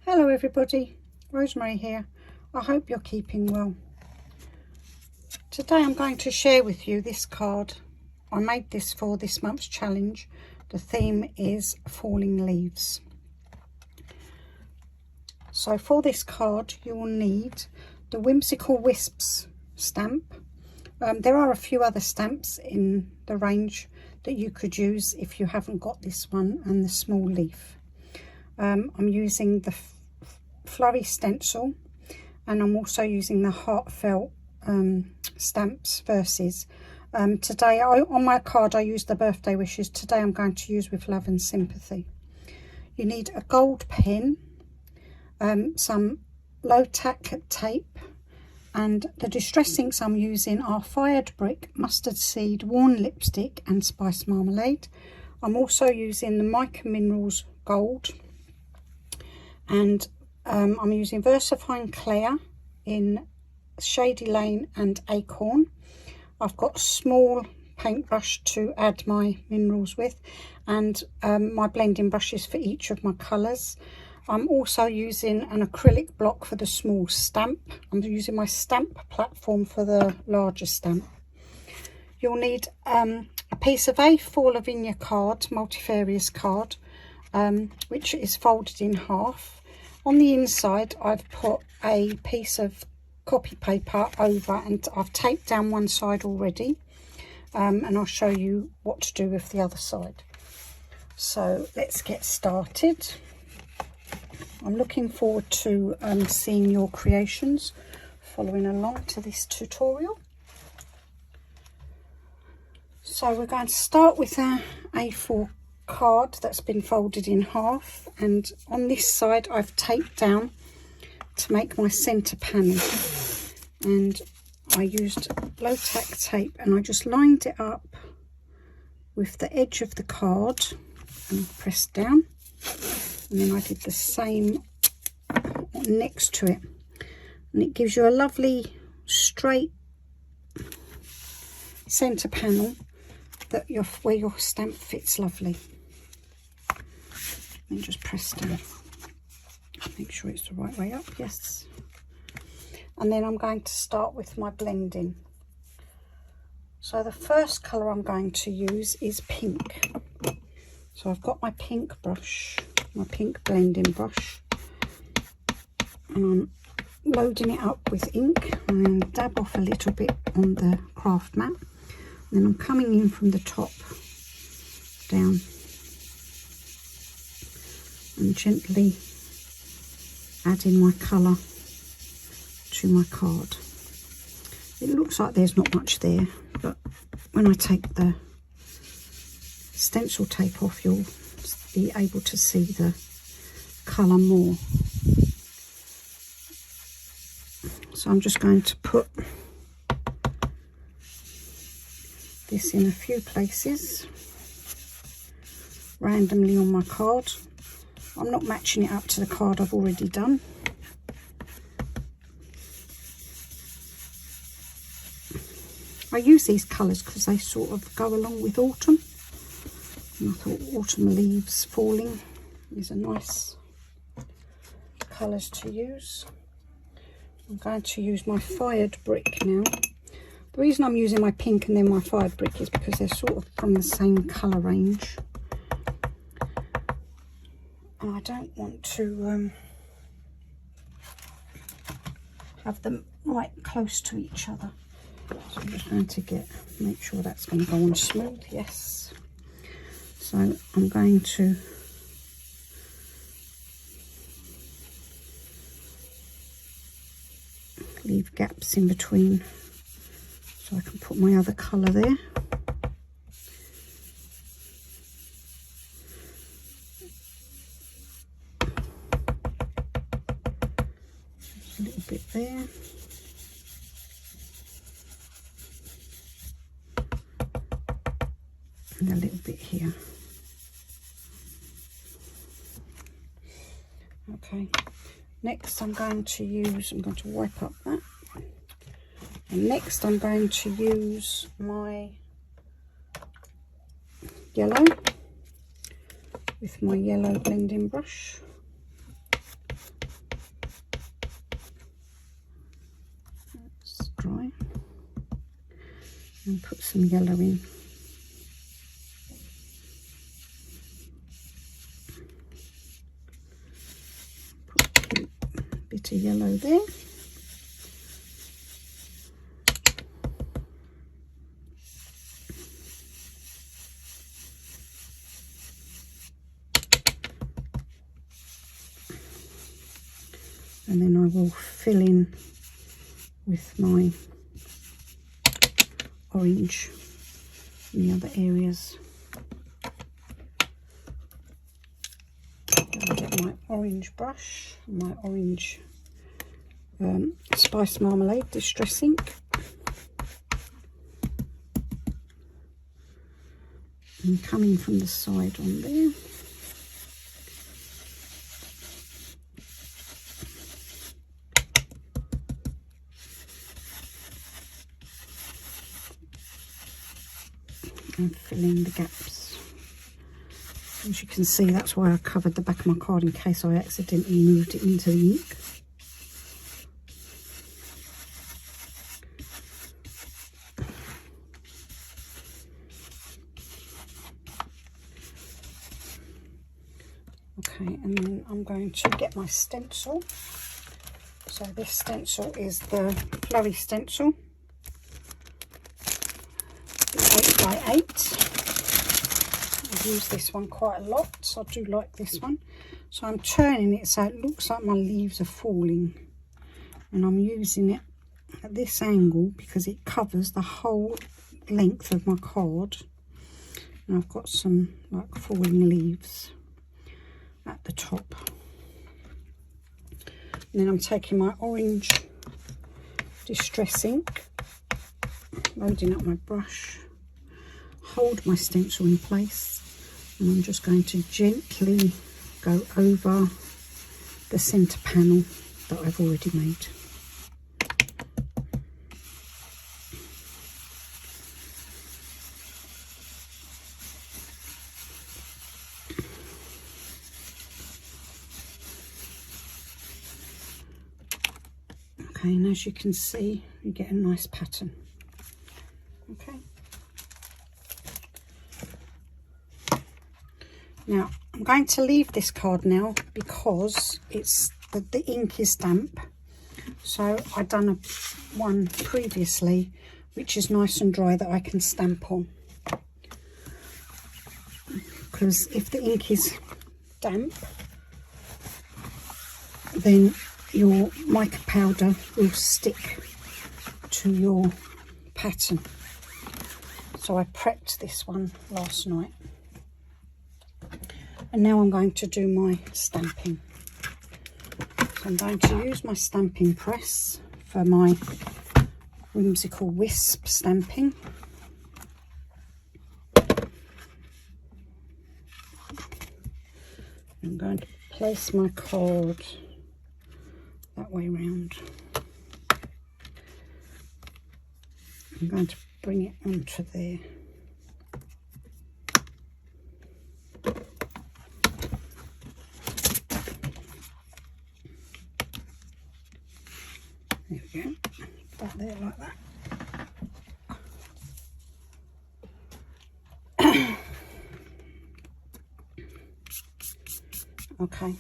Hello everybody, Rosemary here. I hope you're keeping well. Today I'm going to share with you this card. I made this for this month's challenge. The theme is falling leaves. So for this card you will need the Whimsical Whisps stamp. There are a few other stamps in the range that you could use if you haven't got this one, and the small leaf. I'm using the flurry stencil, and I'm also using the heartfelt stamps verses. Today on my card I used the birthday wishes. Today I'm going to use with love and sympathy. You need a gold pen, some low tack tape, and the distress inks I'm using are Fired Brick, Mustard Seed, Worn Lipstick and Spice Marmalade. I'm also using the Mica Minerals Gold, and I'm using VersaFine Claire in Shady Lane and Acorn. I've got a small paintbrush to add my minerals with, and my blending brushes for each of my colours. I'm also using an acrylic block for the small stamp. I'm using my stamp platform for the larger stamp. You'll need a piece of A4 Lavinia card, multifarious card, which is folded in half. On the inside I've put a piece of copy paper over, and I've taped down one side already, and I'll show you what to do with the other side. So let's get started. I'm looking forward to seeing your creations, following along to this tutorial. So we're going to start with our A4 card that's been folded in half, and on this side I've taped down to make my centre panel, and I used low tack tape and I just lined it up with the edge of the card and pressed down, and then I did the same next to it, and it gives you a lovely straight centre panel that where your stamp fits lovely. And just press down, make sure it's the right way up, yes. And then I'm going to start with my blending. So the first colour I'm going to use is pink. So I've got my pink brush, my pink blending brush, and I'm loading it up with ink, and then dab off a little bit on the craft mat. And then I'm coming in from the top down and gently adding my colour to my card. It looks like there's not much there, but when I take the stencil tape off you'll be able to see the colour more. So I'm just going to put this in a few places randomly on my card. I'm not matching it up to the card I've already done. I use these colours because they sort of go along with autumn, and I thought autumn leaves falling is a nice colours to use. I'm going to use my Fired Brick now. The reason I'm using my pink and then my Fired Brick is because they're sort of from the same colour range. And I don't want to have them right close to each other. So I'm just going to make sure that's going to go on smooth, yes. So I'm going to leave gaps in between so I can put my other colour there. Just a little bit there. And a little bit here. Okay, next I'm going to wipe up that. And next I'm going to use my yellow with my yellow blending brush. dry, and put some yellow in. Put a bit of yellow there. And then I will fill in with my orange in the other areas. I'll get my orange brush, my orange spice marmalade distress ink. And coming from the side on there. And fill in the gaps. As you can see, that's why I covered the back of my card in case I accidentally moved it into the ink. Okay, and then I'm going to get my stencil. So this stencil is the Flurry stencil. 8x8. I've used this one quite a lot, so I do like this one. So I'm turning it so it looks like my leaves are falling, and I'm using it at this angle because it covers the whole length of my card, and I've got some like falling leaves at the top. And then I'm taking my orange distress ink, loading up my brush, hold my stencil in place, and I'm just going to gently go over the centre panel that I've already made. Okay, and as you can see, you get a nice pattern. Okay. Now, I'm going to leave this card now because it's the ink is damp. So I've done one previously which is nice and dry that I can stamp on. Because if the ink is damp, then your mica powder will stick to your pattern. So I prepped this one last night. And now I'm going to do my stamping. So I'm going to use my stamping press for my Whimsical Wisp stamping. I'm going to place my card that way round. I'm going to bring it onto there. There we go, that there like that. Okay,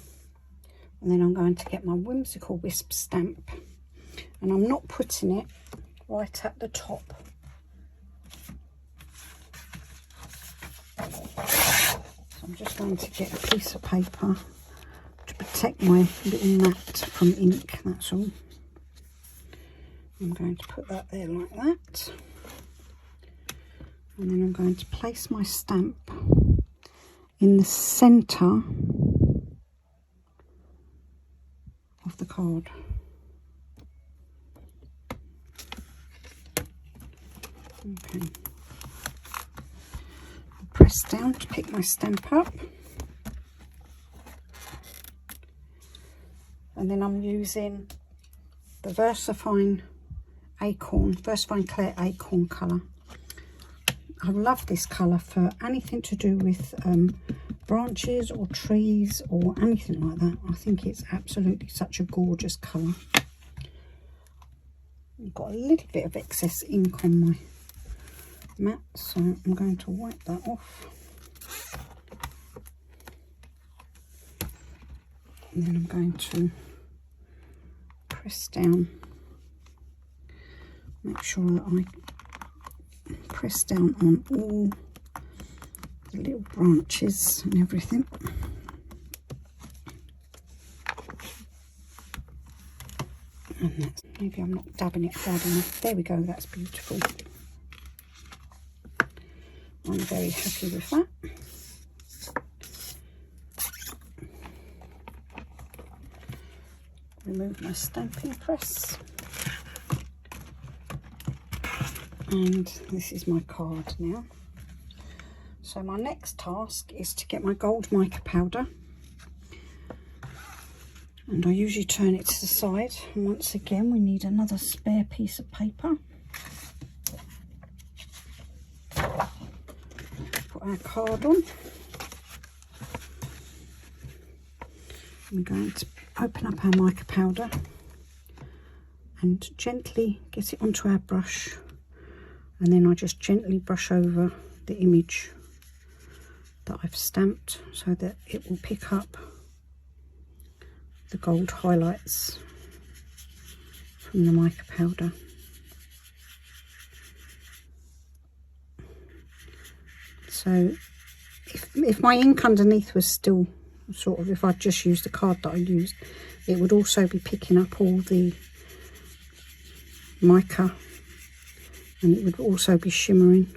and then I'm going to get my Whimsical Wisp stamp, and I'm not putting it right at the top. So I'm just going to get a piece of paper to protect my little mat from ink, that's all. I'm going to put that there like that, and then I'm going to place my stamp in the centre of the card. Okay. Press down to pick my stamp up, and then I'm using the VersaFine Clear Acorn colour. I love this colour for anything to do with branches or trees or anything like that. I think it's absolutely such a gorgeous colour. got a little bit of excess ink on my mat, so I'm going to wipe that off. And then I'm going to press down, make sure that I press down on all the little branches and everything. And that's, maybe I'm not dabbing it hard enough. There we go, that's beautiful. I'm very happy with that. Remove my stamping press. And this is my card now. So my next task is to get my gold mica powder. And I usually turn it to the side. And once again, we need another spare piece of paper. Put our card on. I'm going to open up our mica powder and gently get it onto our brush, and then I just gently brush over the image that I've stamped so that it will pick up the gold highlights from the mica powder. So if my ink underneath was still sort of, if I just used the card that I used, it would also be picking up all the mica, and it would also be shimmering.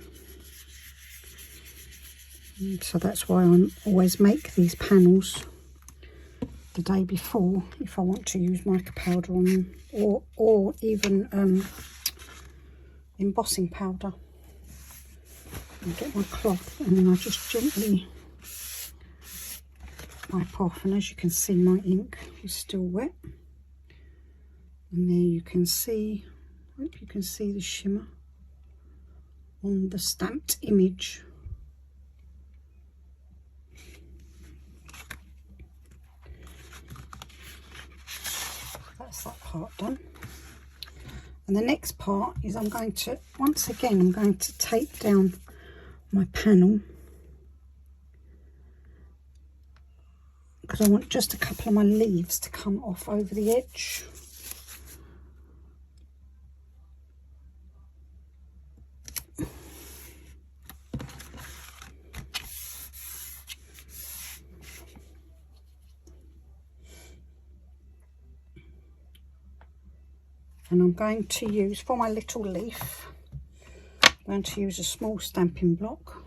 And so that's why I always make these panels the day before if I want to use mica powder on them, or even embossing powder. And get my cloth, and then I just gently wipe off, and as you can see, my ink is still wet. And there you can see, I hope you can see the shimmer on the stamped image. That's that part done. And the next part is I'm going to, once again, I'm going to tape down my panel, because I want just a couple of my leaves to come off over the edge. And I'm going to use, for my little leaf, I'm going to use a small stamping block.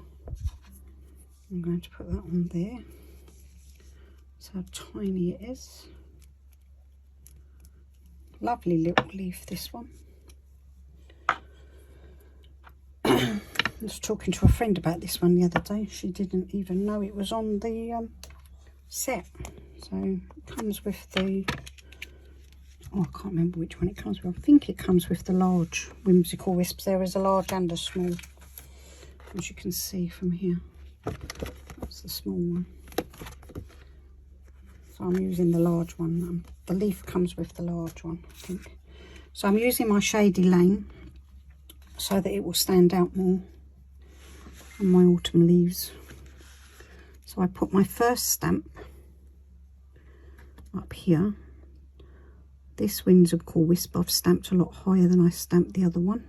I'm going to put that on there. That's how tiny it is. Lovely little leaf, this one. I was talking to a friend about this one the other day. She didn't even know it was on the set. So it comes with the, oh, I can't remember which one it comes with. I think it comes with the large Whimsical Wisps. There is a large and a small, as you can see from here. That's the small one. So I'm using the large one. The leaf comes with the large one, I think. So I'm using my Shady Lane so that it will stand out more on my autumn leaves. So I put my first stamp up here. This Whimsical Wisp I've stamped a lot higher than I stamped the other one.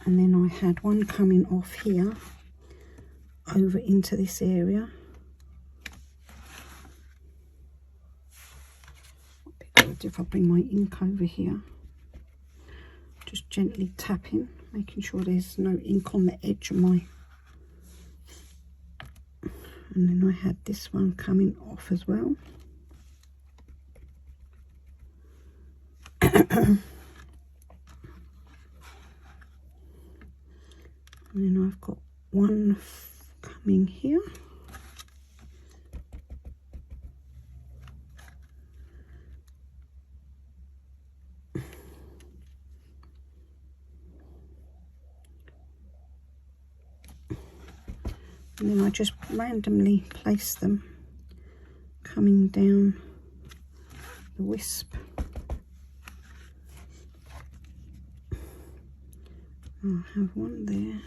And then I had one coming off here over into this area. Would be good if I bring my ink over here. Just gently tapping, making sure there's no ink on the edge of my. And then I had this one coming off as well. And then I've got one coming here. And then I just randomly place them coming down the wisp. I have one there.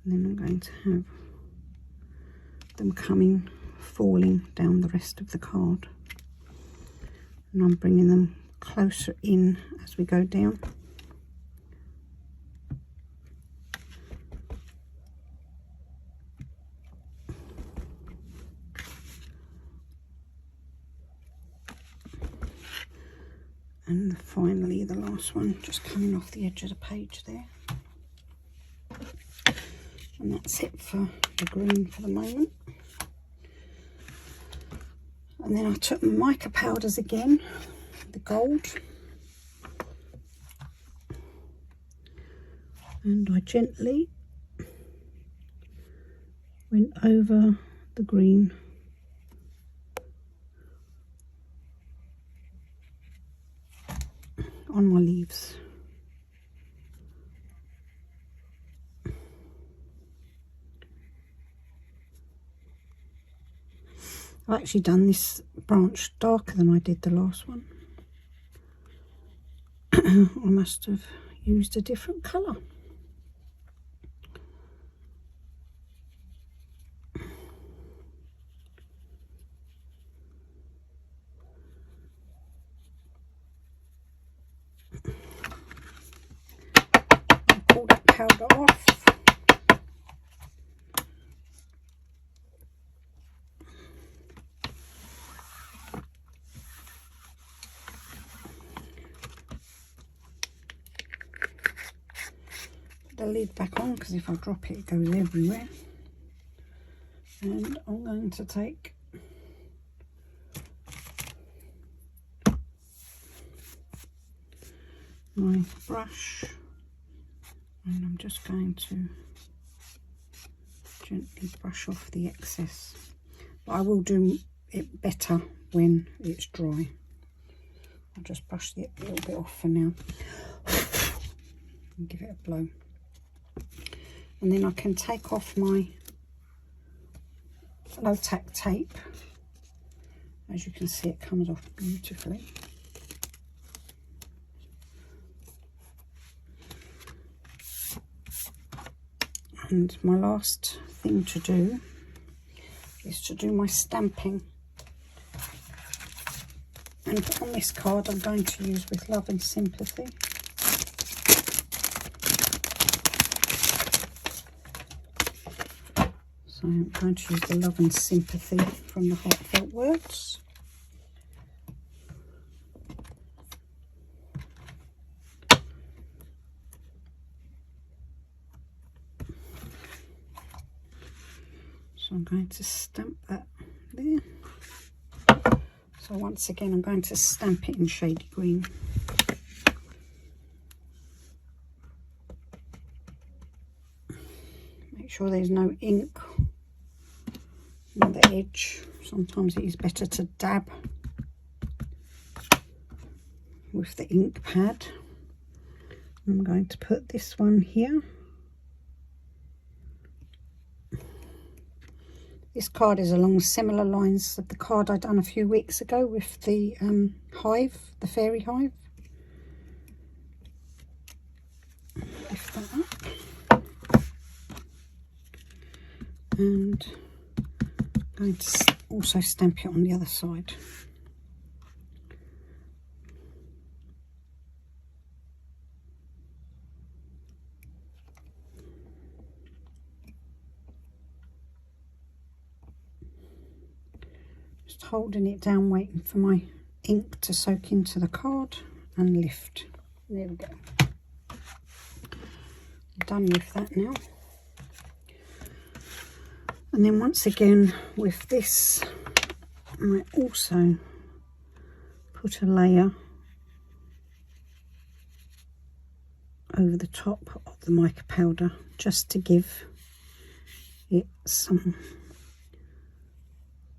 And then I'm going to have them falling down the rest of the card. And I'm bringing them closer in as we go down. And finally the last one, just coming off the edge of the page there. And that's it for the green for the moment. And then I took my mica powders again, the gold, and I gently went over the green on my leaves. I've actually done this branch darker than I did the last one. I must have used a different colour. Pull that powder off. The lid back on, because if I drop it, it goes everywhere. And I'm going to take my brush and I'm just going to gently brush off the excess, but I will do it better when it's dry. I'll just brush it a little bit off for now and give it a blow. And then I can take off my low tack tape. As you can see, it comes off beautifully. And my last thing to do is to do my stamping. And on this card I'm going to use With Love and Sympathy. So I'm going to use the Love and Sympathy from the Heartfelt Words. So I'm going to stamp that there. So once again I'm going to stamp it in shady green. Make sure there's no ink on the edge. Sometimes it is better to dab with the ink pad. I'm going to put this one here. This card is along similar lines of the card I done a few weeks ago with the hive, the fairy hive. Lift that up. And I'm going to also stamp it on the other side. Just holding it down, waiting for my ink to soak into the card and lift. There we go. Done with that now. And then once again with this, I also put a layer over the top of the mica powder just to give it some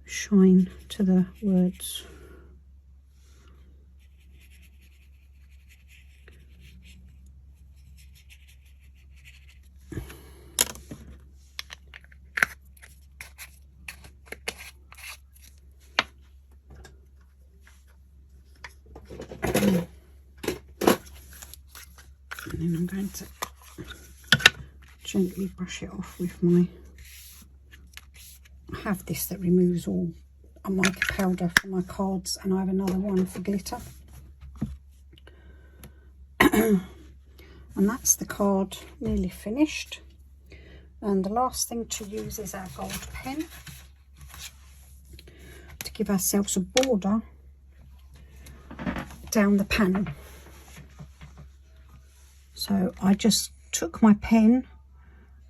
shine to the words. then I'm going to gently brush it off with my, I have this that removes all a mica powder for my cards, and I have another one for glitter. And that's the card nearly finished. And the last thing to use is our gold pen to give ourselves a border down the panel. So I just took my pen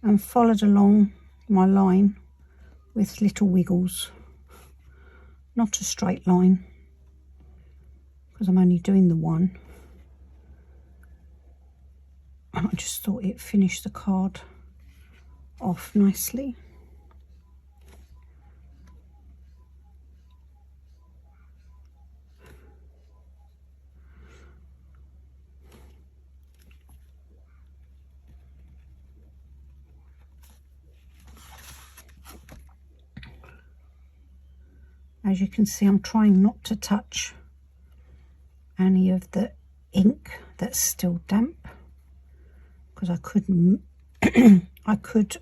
and followed along my line with little wiggles, not a straight line because I'm only doing the one. And I just thought it finished the card off nicely. As you can see, I'm trying not to touch any of the ink that's still damp, because I couldn't I could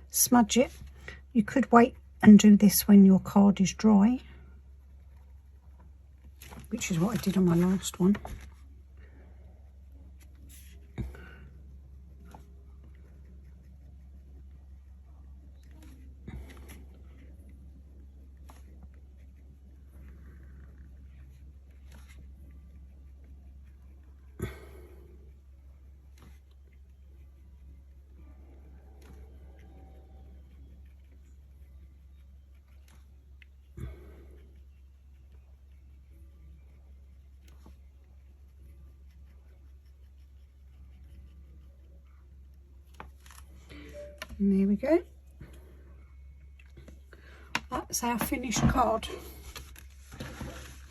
smudge it. You could wait and do this when your card is dry, which is what I did on my last one. And there we go. That's our finished card.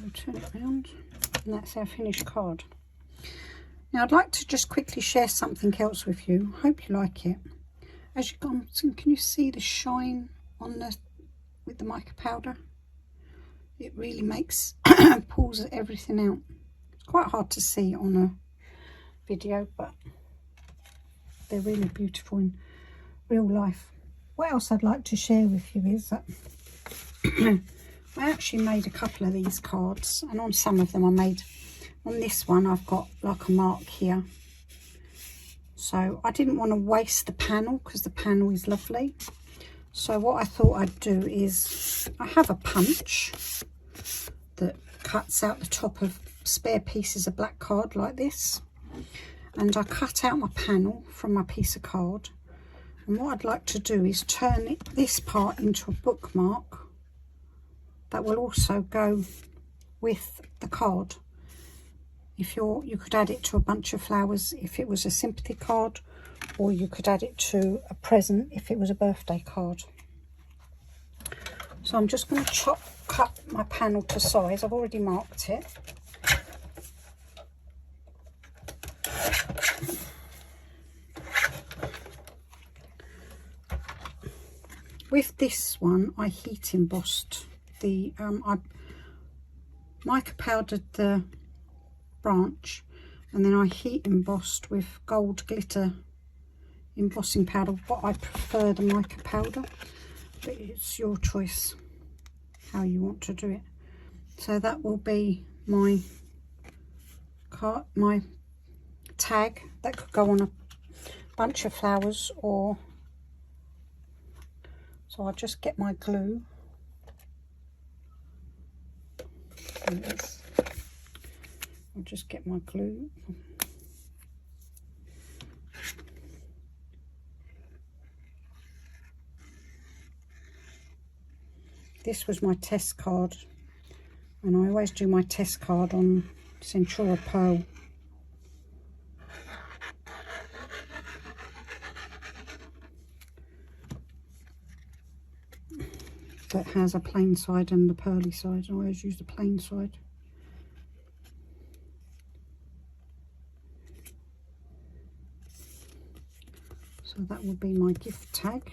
I'll turn it around, and that's our finished card. Now I'd like to just quickly share something else with you. Hope you like it. As you can you see the shine on the with the mica powder? It really makes pulls everything out. It's quite hard to see on a video, but they're really beautiful in real life. What else I'd like to share with you is that I actually made a couple of these cards, and on some of them I made, on this one I've got like a mark here, so I didn't want to waste the panel because the panel is lovely. So what I thought I'd do is, I have a punch that cuts out the top of spare pieces of black card like this, and I cut out my panel from my piece of card. And what I'd like to do is turn this part into a bookmark that will also go with the card. If you could add it to a bunch of flowers if it was a sympathy card, or you could add it to a present if it was a birthday card. So I'm just going to cut my panel to size. I've already marked it. With this one, I heat embossed the, I mica powdered the branch, and then I heat embossed with gold glitter embossing powder, but I prefer the mica powder, but it's your choice how you want to do it. So that will be my card, my tag that could go on a bunch of flowers, or so I'll just get my glue. I'll just get my glue. This was my test card, and I always do my test card on Centura Pearl. That has a plain side and the pearly side. I always use the plain side. So that will be my gift tag.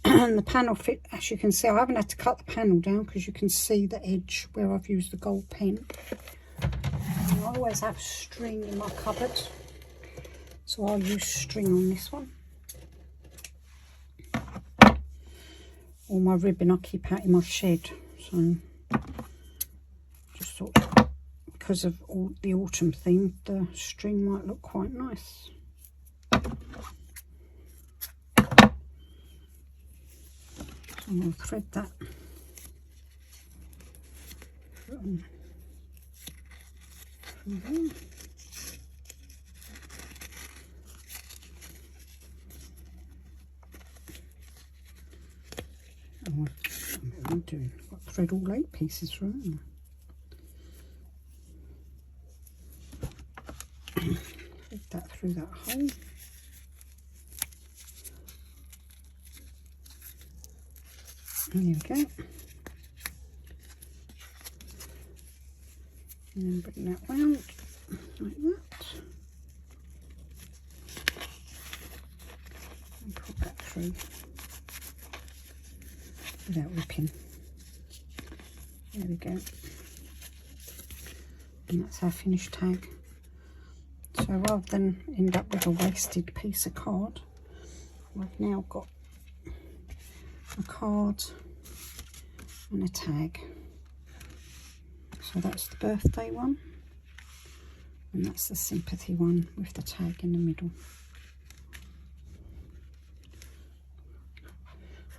And the panel fit, as you can see, I haven't had to cut the panel down because you can see the edge where I've used the gold pen. And I always have string in my cupboard, so I'll use string on this one. All my ribbon I keep out in my shed, so just thought because of all the autumn theme, the string might look quite nice. So I'll thread that from there. Oh, what am I doing? I've got to thread all 8 pieces through, haven't I? Thread that through that hole. And there we go. And then bring that round like that. And pull that through without ripping. There we go. And that's our finished tag. So rather than end up with a wasted piece of card, I've now got a card and a tag. So that's the birthday one, and that's the sympathy one with the tag in the middle.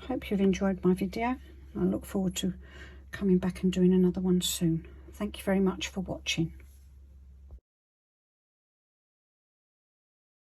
Hope you've enjoyed my video. I look forward to coming back and doing another one soon. Thank you very much for watching.